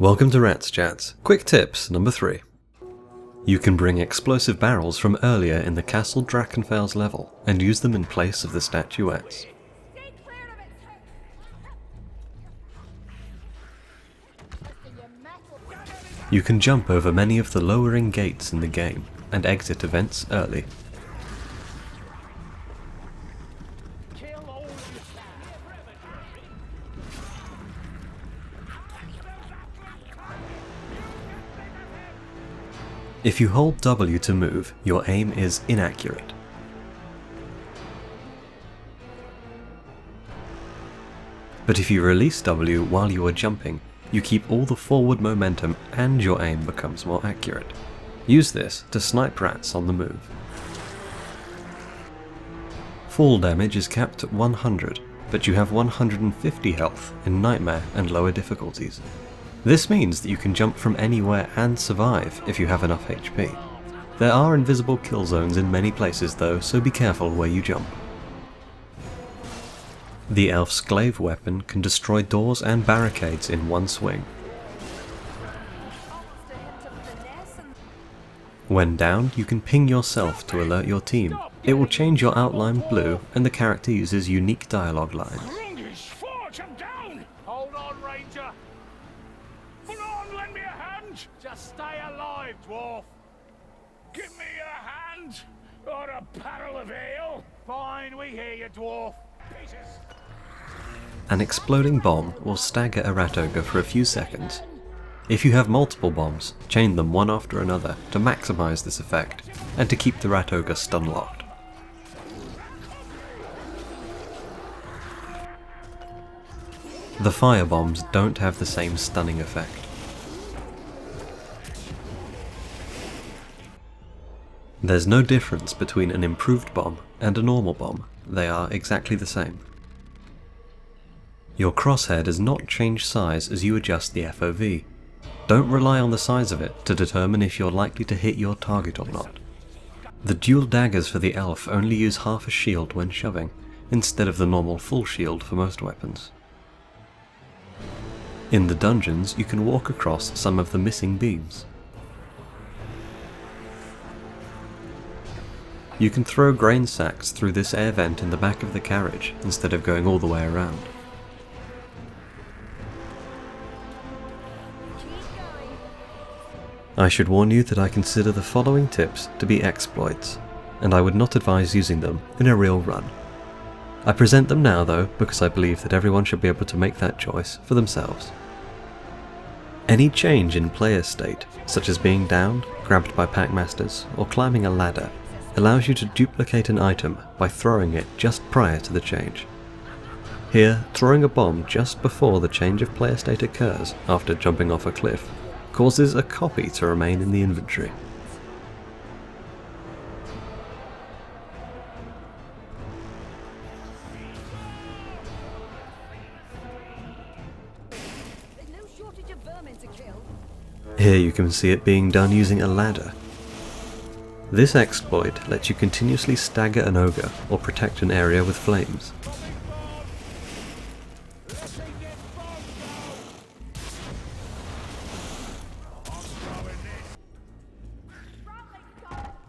Welcome to Rats Chats. Quick tips number 3. You can bring explosive barrels from earlier in the Castle Drachenfels level and use them in place of the statuettes. You can jump over many of the lowering gates in the game and exit events early. If you hold W to move, your aim is inaccurate. But if you release W while you are jumping, you keep all the forward momentum and your aim becomes more accurate. Use this to snipe rats on the move. Fall damage is capped at 100, but you have 150 health in Nightmare and lower difficulties. This means that you can jump from anywhere and survive if you have enough HP. There are invisible kill zones in many places though, so be careful where you jump. The Elf's Glaive weapon can destroy doors and barricades in one swing. When down, you can ping yourself to alert your team. It will change your outline blue and the character uses unique dialogue lines. Hold on, Ranger! Hold on, lend me a hand! Just stay alive, dwarf! Give me a hand! Or a barrel of ale! Fine, we hear you, dwarf! Pieces! An exploding bomb will stagger a rat ogre for a few seconds. If you have multiple bombs, chain them one after another to maximize this effect, and to keep the rat ogre stun locked. The fire bombs don't have the same stunning effect. There's no difference between an improved bomb and a normal bomb, they are exactly the same. Your crosshair does not change size as you adjust the FOV. Don't rely on the size of it to determine if you're likely to hit your target or not. The dual daggers for the elf only use half a shield when shoving, instead of the normal full shield for most weapons. In the dungeons, you can walk across some of the missing beams. You can throw grain sacks through this air vent in the back of the carriage, instead of going all the way around. I should warn you that I consider the following tips to be exploits, and I would not advise using them in a real run. I present them now though, because I believe that everyone should be able to make that choice for themselves. Any change in player state, such as being downed, grabbed by packmasters, or climbing a ladder, allows you to duplicate an item by throwing it just prior to the change. Here, throwing a bomb just before the change of player state occurs after jumping off a cliff causes a copy to remain in the inventory. Here you can see it being done using a ladder. This exploit lets you continuously stagger an ogre or protect an area with flames.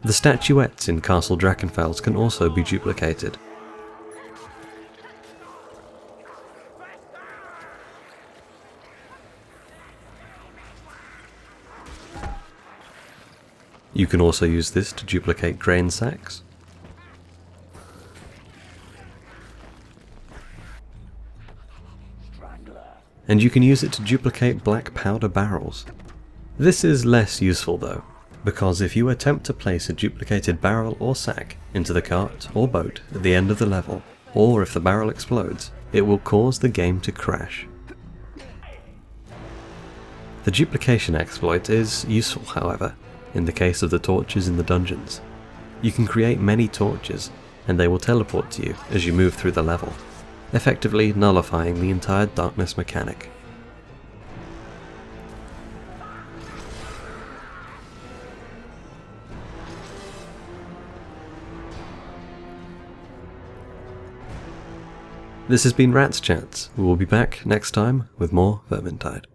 The statuettes in Castle Drachenfels can also be duplicated. You can also use this to duplicate grain sacks. And you can use it to duplicate black powder barrels. This is less useful though, because if you attempt to place a duplicated barrel or sack into the cart or boat at the end of the level, or if the barrel explodes, it will cause the game to crash. The duplication exploit is useful however, in the case of the torches in the dungeons. You can create many torches, and they will teleport to you as you move through the level, effectively nullifying the entire darkness mechanic. This has been Rats Chats. We will be back next time with more Vermintide.